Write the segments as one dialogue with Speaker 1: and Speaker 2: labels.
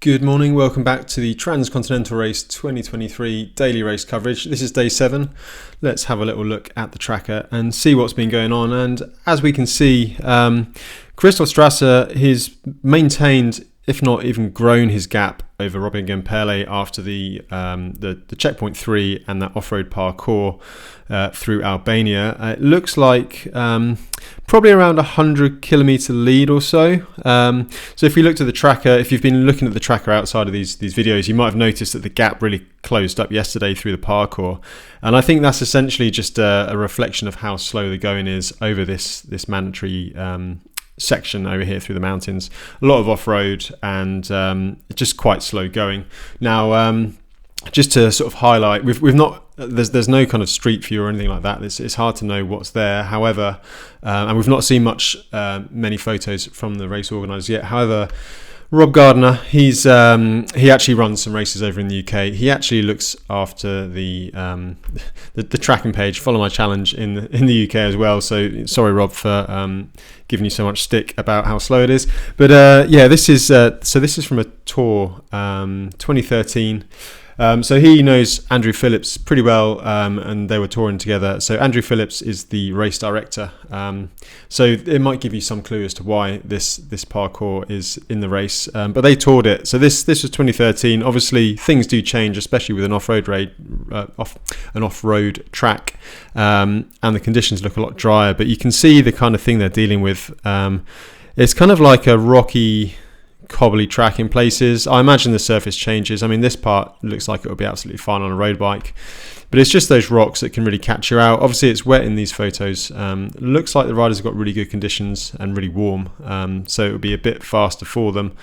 Speaker 1: Good morning, welcome back to the Transcontinental Race 2023 daily race coverage. This is day 7. Let's have a little look at the tracker and see what's been going on. And as we can see, Christof Strasser, he's maintained, if not even grown, his gap over Robin Gempele after the checkpoint 3 and that off-road parcours through Albania. It looks like probably around 100 kilometre lead or so. So if we looked at the tracker, if you've been looking at the tracker outside of these videos, you might have noticed that the gap really closed up yesterday through the parcours. And I think that's essentially just a reflection of how slow the going is over this mandatory section over here through the mountains. A lot of off-road and just quite slow going. Now, just to sort of highlight, we've not there's no kind of street view or anything like that. It's hard to know what's there. However, and we've not seen many photos from the race organisers yet. However, Rob Gardner, he actually runs some races over in the UK. He actually looks after the tracking page. Follow my challenge in the UK as well. So sorry, Rob, for giving you so much stick about how slow it is. But yeah, this is from a tour 2013. So he knows Andrew Phillips pretty well, and they were touring together. So Andrew Phillips is the race director. So it might give you some clue as to why this parcours is in the race. But they toured it. So this was 2013. Obviously, things do change, especially with an off-road track, and the conditions look a lot drier. But you can see the kind of thing they're dealing with. It's kind of like a rocky, cobbly track in places. I imagine the surface changes. I mean, this part looks like it'll be absolutely fine on a road bike, but it's just those rocks that can really catch you out. Obviously, it's wet in these photos. Looks like the riders have got really good conditions and really warm, so it'll be a bit faster for them.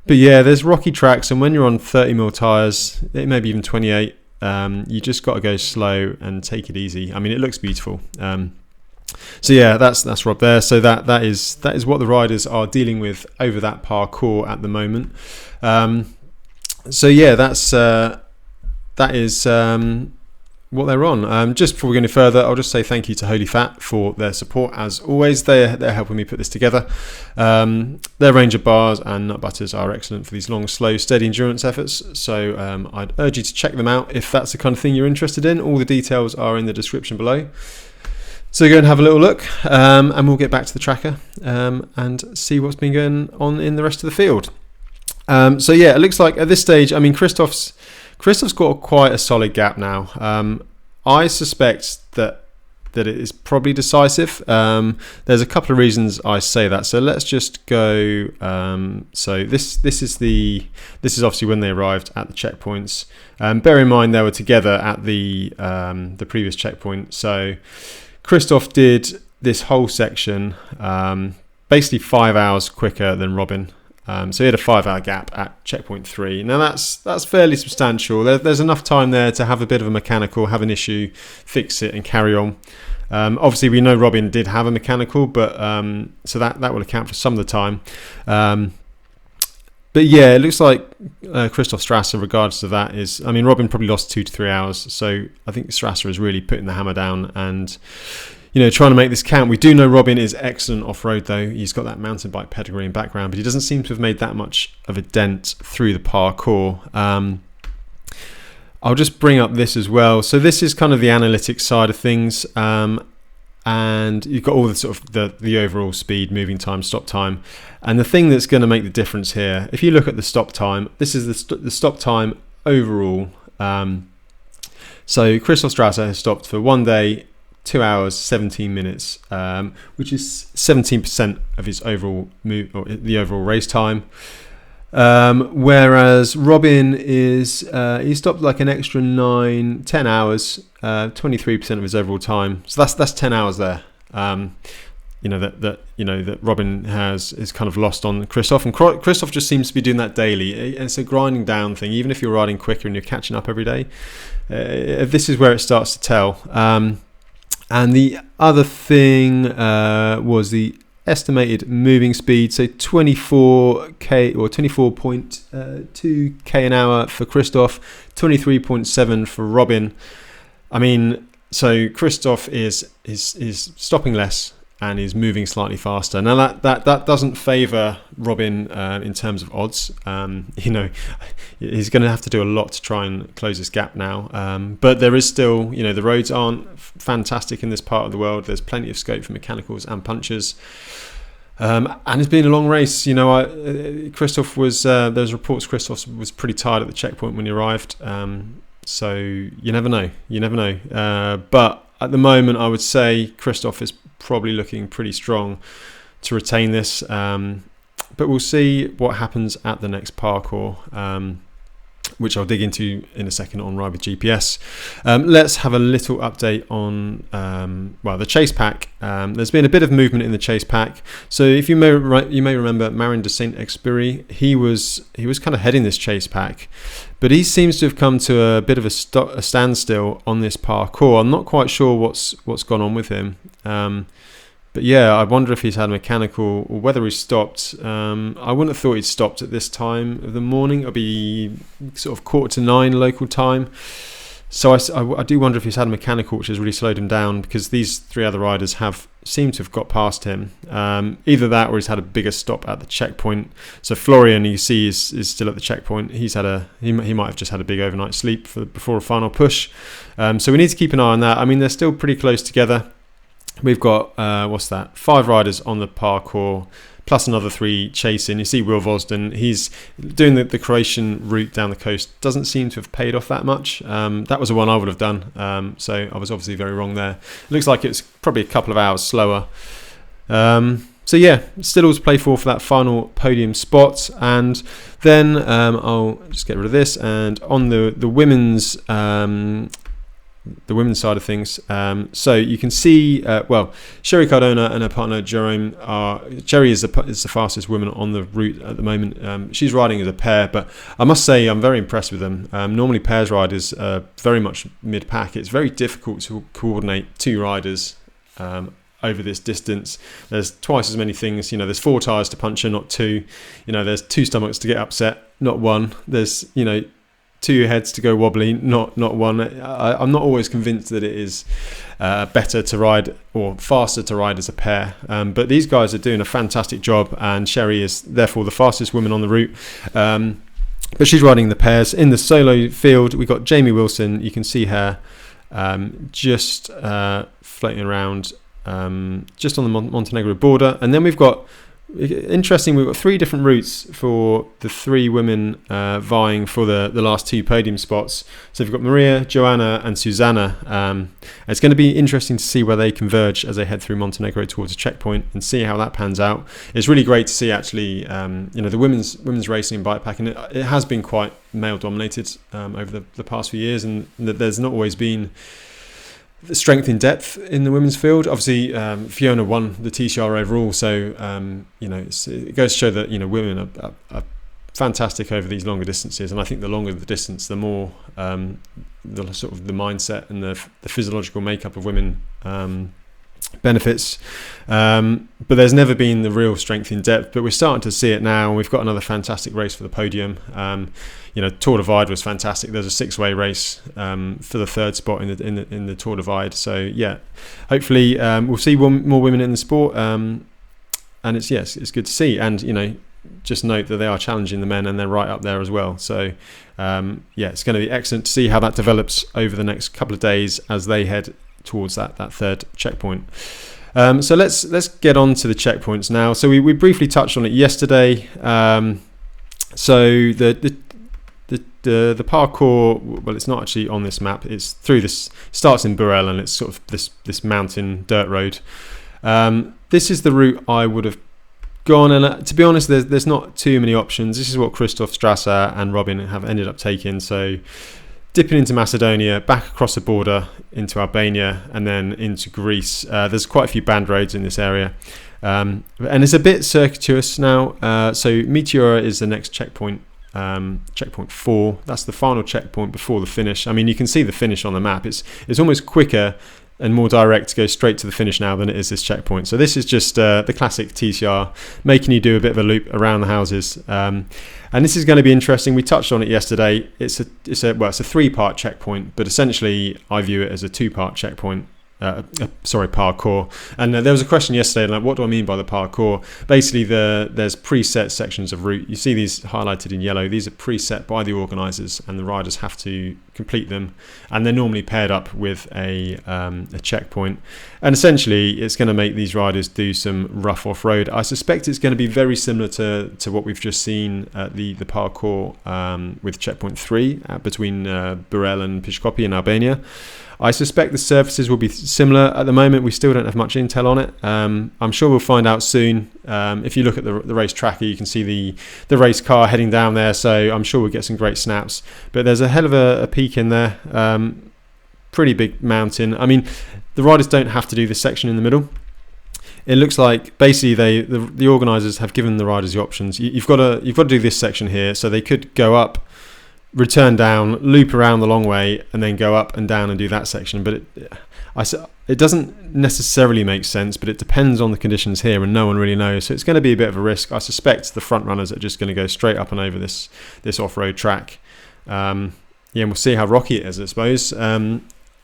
Speaker 1: But yeah, there's rocky tracks, and when you're on 30mm tyres, maybe even 28, you just got to go slow and take it easy. I mean, it looks beautiful. So yeah, that's Rob there. So that is what the riders are dealing with over that parcours at the moment. So yeah, that is what they're on. Just before we go any further, I'll just say thank you to Holy Fat for their support as always. They're helping me put this together. Their range of bars and nut butters are excellent for these long, slow, steady endurance efforts. So I'd urge you to check them out if that's the kind of thing you're interested in. All the details are in the description below. So go and have a little look, and we'll get back to the tracker and see what's been going on in the rest of the field. So yeah, it looks like at this stage, I mean, Christof's got quite a solid gap now. I suspect that it is probably decisive. There's a couple of reasons I say that. So let's just go. So this is obviously when they arrived at the checkpoints. Bear in mind they were together at the previous checkpoint. So Christof did this whole section basically 5 hours quicker than Robin. So he had a 5-hour gap at checkpoint 3. Now that's fairly substantial. There's enough time there to have a bit of a mechanical, have an issue, fix it and carry on. Obviously we know Robin did have a mechanical, but so that will account for some of the time. But yeah, it looks like Christof Strasser, regards to that, I mean, Robin probably lost 2 to 3 hours. So I think Strasser is really putting the hammer down and, trying to make this count. We do know Robin is excellent off-road though. He's got that mountain bike pedigree and background, but he doesn't seem to have made that much of a dent through the parcours. I'll just bring up this as well. So this is kind of the analytics side of things. And you've got all the sort of the overall speed, moving time, stop time. And the thing that's going to make the difference here, if you look at the stop time, this is the stop time overall. So Christof Strasser has stopped for 1 day, 2 hours, 17 minutes, which is 17% of his overall move, or the overall race time. Whereas Robin he stopped like an extra 10 hours, 23% of his overall time. So that's 10 hours there. That Robin is kind of lost on Christof, and Christof just seems to be doing that daily. It's a grinding down thing. Even if you're riding quicker and you're catching up every day, this is where it starts to tell. And the other thing was the estimated moving speed, so 24k or 24.2k an hour for Christof, 23.7 for Robin. I mean, so Christof is stopping less and is moving slightly faster. Now that doesn't favour Robin in terms of odds. He's going to have to do a lot to try and close this gap now. But there is still, the roads aren't fantastic in this part of the world. There's plenty of scope for mechanicals and punchers. And it's been a long race. Kristof was. There's reports Kristof was pretty tired at the checkpoint when he arrived. So you never know. But at the moment, I would say Kristof is probably looking pretty strong to retain this. But we'll see what happens at the next parcours, which I'll dig into in a second on Ride with GPS. Let's have a little update on the chase pack. There's been a bit of movement in the chase pack. So if you may remember Marin de Saint-Exupéry, he was kind of heading this chase pack, but he seems to have come to a bit of a standstill on this parcours. I'm not quite sure what's gone on with him. But yeah, I wonder if he's had a mechanical or whether he's stopped. I wouldn't have thought he'd stopped at this time of the morning. It'll be sort of 8:45 local time. So I do wonder if he's had a mechanical which has really slowed him down, because these three other riders seem to have got past him. Either that or he's had a bigger stop at the checkpoint. So Florian, you see, is still at the checkpoint. He might have just had a big overnight sleep before a final push. So we need to keep an eye on that. I mean, they're still pretty close together. We've got 5 riders on the parcours, plus another 3 chasing. You see Will Vosden, he's doing the Croatian route down the coast. Doesn't seem to have paid off that much. That was the one I would have done. So I was obviously very wrong there. It looks like it's probably a couple of hours slower. So yeah, still all to play for that final podium spot. And then I'll just get rid of this. And on the women's side of things, so you can see Sherry Cardona and her partner Jerome Sherry is the fastest woman on the route at the moment. She's riding as a pair, but I must say I'm very impressed with them. Normally pairs riders are very much mid-pack. It's very difficult to coordinate 2 riders over this distance. There's twice as many things, there's 4 tyres to puncture, not 2. There's 2 stomachs to get upset, not 1. There's 2 heads to go wobbly, not 1. I'm not always convinced that it is better to ride or faster to ride as a pair. But these guys are doing a fantastic job, and Sherry is therefore the fastest woman on the route. But she's riding the pairs. In the solo field, we've got Jamie Wilson. You can see her just floating around just on the Montenegro border. And then we've got 3 different routes for the 3 women vying for the last 2 podium spots. So we've got Maria, Joanna and Susanna. It's going to be interesting to see where they converge as they head through Montenegro towards a checkpoint and see how that pans out. It's really great to see actually the women's racing and bikepacking. It has been quite male dominated over the past few years, and there's not always been the strength in depth in the women's field. Obviously, Fiona won the TCR overall, so it goes to show that women are fantastic over these longer distances. And I think the longer the distance, the more the sort of the mindset and the physiological makeup of women benefits. But there's never been the real strength in depth. But we're starting to see it now, and we've got another fantastic race for the podium. Tour Divide was fantastic. There's a 6-way race for the 3rd spot in the Tour Divide. So yeah, hopefully we'll see more women in the sport, and it's good to see. And just note that they are challenging the men, and they're right up there as well. So it's going to be excellent to see how that develops over the next couple of days as they head towards that 3rd checkpoint. So let's get on to the checkpoints now. So we briefly touched on it yesterday. So the parcours, well, it's not actually on this map. It's through this, starts in Burrell, and it's sort of this mountain dirt road. This is the route I would have gone, and to be honest, there's not too many options. This is what Christof Strasser and Robin have ended up taking. So dipping into Macedonia, back across the border into Albania, and then into Greece. There's quite a few band roads in this area, and it's a bit circuitous now. So Meteora is the next checkpoint. Checkpoint 4, that's the final checkpoint before the finish. I mean, you can see the finish on the map. It's almost quicker and more direct to go straight to the finish now than it is this checkpoint. So this is just the classic TCR, making you do a bit of a loop around the houses. And this is going to be interesting. We touched on it yesterday. It's a 3-part checkpoint, but essentially I view it as a 2-part checkpoint. parcour. And there was a question yesterday, like, what do I mean by the parcour? Basically, there's preset sections of route. You see these highlighted in yellow. These are preset by the organisers, and the riders have to complete them. And they're normally paired up with a checkpoint. And essentially, it's going to make these riders do some rough off-road. I suspect it's going to be very similar to what we've just seen at the parcour with checkpoint 3 between Burel and Piscopi in Albania. I suspect the surfaces will be similar. At the moment, we still don't have much intel on it. I'm sure we'll find out soon. If you look at the race tracker, you can see the race car heading down there, so I'm sure we'll get some great snaps. But there's a hell of a peak in there. Pretty big mountain. I mean, the riders don't have to do this section in the middle. It looks like basically the organisers have given the riders the options. You've got to do this section here, so they could go up, return down, loop around the long way, and then go up and down and do that section. But it doesn't necessarily make sense, but it depends on the conditions here, and no one really knows. So it's going to be a bit of a risk. I suspect the front runners are just going to go straight up and over this off-road track. And we'll see how rocky it is, I suppose.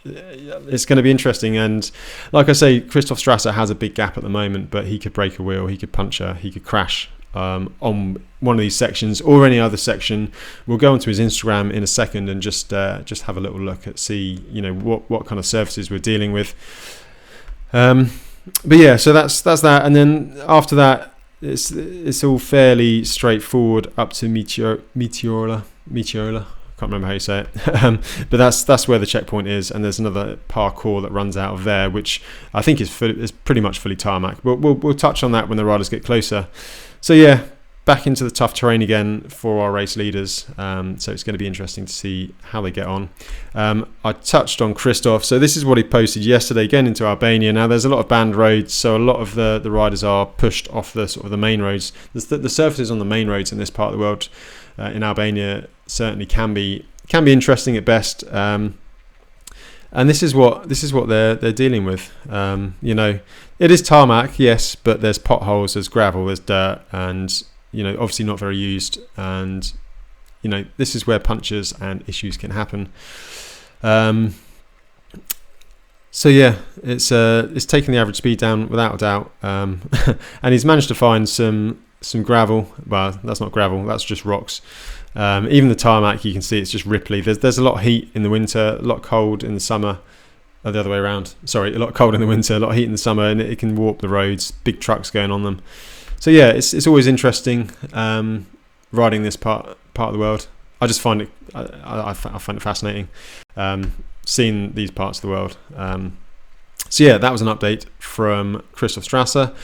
Speaker 1: It's going to be interesting, and like I say, Christof Strasser has a big gap at the moment, but he could break a wheel, he could puncture, he could crash on one of these sections or any other section. We'll go onto his Instagram in a second and just have a little look at see what kind of surfaces we're dealing with. But yeah, so that's that, and then after that it's all fairly straightforward up to Meteola. Can't remember how you say it, but that's where the checkpoint is, and there's another parcour that runs out of there, which I think is pretty much fully tarmac. But we'll touch on that when the riders get closer. So yeah, back into the tough terrain again for our race leaders. So it's going to be interesting to see how they get on. I touched on Kristof, so this is what he posted yesterday, again into Albania. Now there's a lot of banned roads, so a lot of the riders are pushed off the sort of the main roads. The surfaces on the main roads in this part of the world, in Albania, certainly can be interesting at best. And this is what they're dealing with. It is tarmac, yes, but there's potholes, there's gravel, there's dirt, and obviously not very used. And this is where punctures and issues can happen. So yeah, it's taken the average speed down without a doubt. And he's managed to find some gravel. Well, that's not gravel, that's just rocks. Even the tarmac, you can see it's just ripply. There's a lot of heat in the winter, a lot of cold in the summer. The other way around. Sorry, a lot of cold in the winter, a lot of heat in the summer, and it can warp the roads. Big trucks going on them. So yeah, it's always interesting riding this part of the world. I just find it I find it fascinating seeing these parts of the world. So yeah, that was an update from Christof Strasser.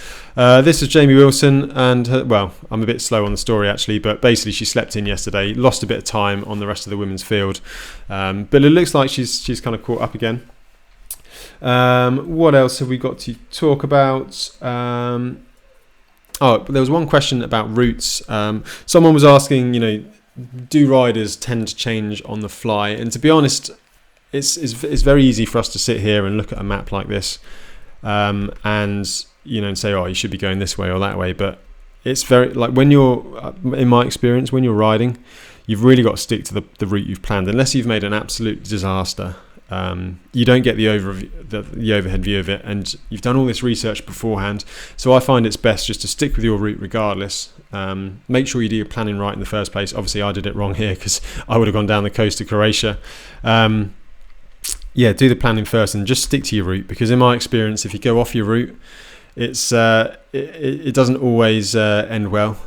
Speaker 1: This is Jamie Wilson, and I'm a bit slow on the story actually, but basically she slept in yesterday, lost a bit of time on the rest of the women's field, but it looks like she's kind of caught up again. What else have we got to talk about? There was one question about routes. Someone was asking, do riders tend to change on the fly? And to be honest, it's very easy for us to sit here and look at a map like this, and say, oh, you should be going this way or that way. But it's very, like, when you're, in my experience, when you're riding, you've really got to stick to the route you've planned, unless you've made an absolute disaster. You don't get the overhead view of it, and you've done all this research beforehand. So I find it's best just to stick with your route regardless. Make sure you do your planning right in the first place. Obviously I did it wrong here because I would have gone down the coast to Croatia. Do the planning first and just stick to your route, because in my experience, if you go off your route, it doesn't always end well.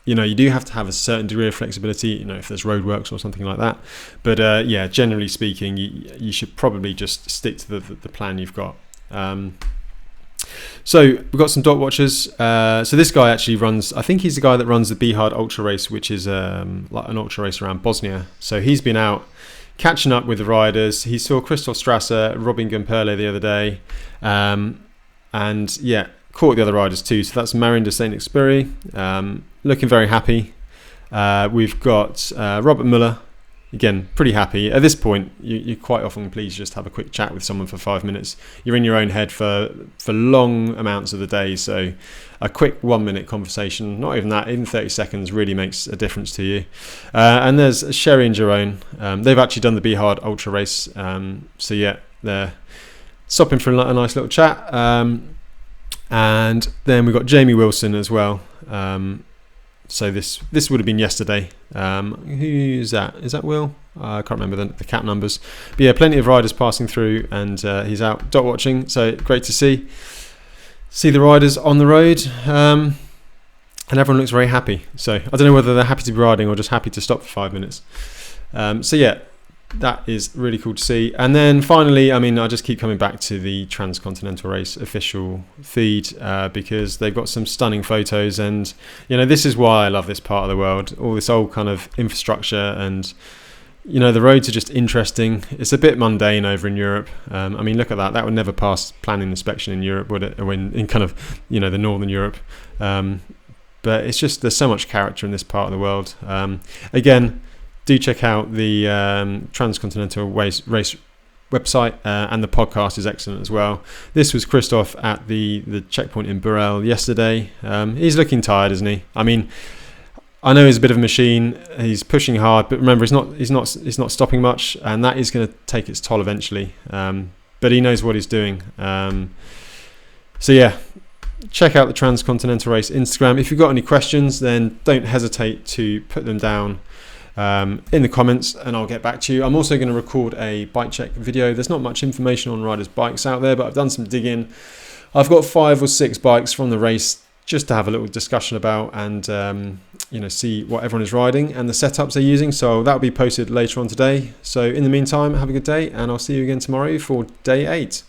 Speaker 1: You do have to have a certain degree of flexibility, if there's roadworks or something like that. But generally speaking, you should probably just stick to the plan you've got. So we've got some dot watchers. So this guy actually runs, I think he's the guy that runs the Bihard Ultra Race, which is like an ultra race around Bosnia. So he's been out catching up with the riders. He saw Christof Strasser, Robin Gumperle the other day. Caught the other riders too. So that's Marin de Saint-Exupéry, looking very happy. We've got Robert Muller, again, pretty happy. At this point, you quite often please just have a quick chat with someone for 5 minutes. You're in your own head for long amounts of the day, so a quick 1 minute conversation, not even that, even 30 seconds really makes a difference to you. And there's Sherry and Jerome. They've actually done the Bihard Ultra Race, they're stopping for a nice little chat. And then we've got Jamie Wilson as well. So this would have been yesterday. Who's that? Is that Will? I can't remember the cap numbers. But yeah, plenty of riders passing through, and he's out dot watching. So great to see the riders on the road. And everyone looks very happy. So I don't know whether they're happy to be riding or just happy to stop for 5 minutes. So yeah, that is really cool to see. And then finally, I mean, I just keep coming back to the Transcontinental Race official feed because they've got some stunning photos. And, you know, this is why I love this part of the world. All this old kind of infrastructure, and, you know, the roads are just interesting. It's a bit mundane over in Europe. I mean, look at that. That would never pass planning inspection in Europe, would it? Or in kind of, you know, the northern Europe. But it's just, there's so much character in this part of the world. Again, do check out the Transcontinental Race website, and the podcast is excellent as well. This was Kristof at the checkpoint in Burrell yesterday. He's looking tired, isn't he? I mean, I know he's a bit of a machine. He's pushing hard, but remember, he's not stopping much, and that is going to take its toll eventually. But he knows what he's doing. So yeah, check out the Transcontinental Race Instagram. If you've got any questions, then don't hesitate to put them down in the comments, and I'll get back to you. I'm also going to record a bike check video. There's not much information on riders' bikes out there, but I've done some digging. I've got 5 or 6 bikes from the race just to have a little discussion about, and you know, see what everyone is riding and the setups they're using. So that'll be posted later on today. So in the meantime, have a good day, and I'll see you again tomorrow for day 8.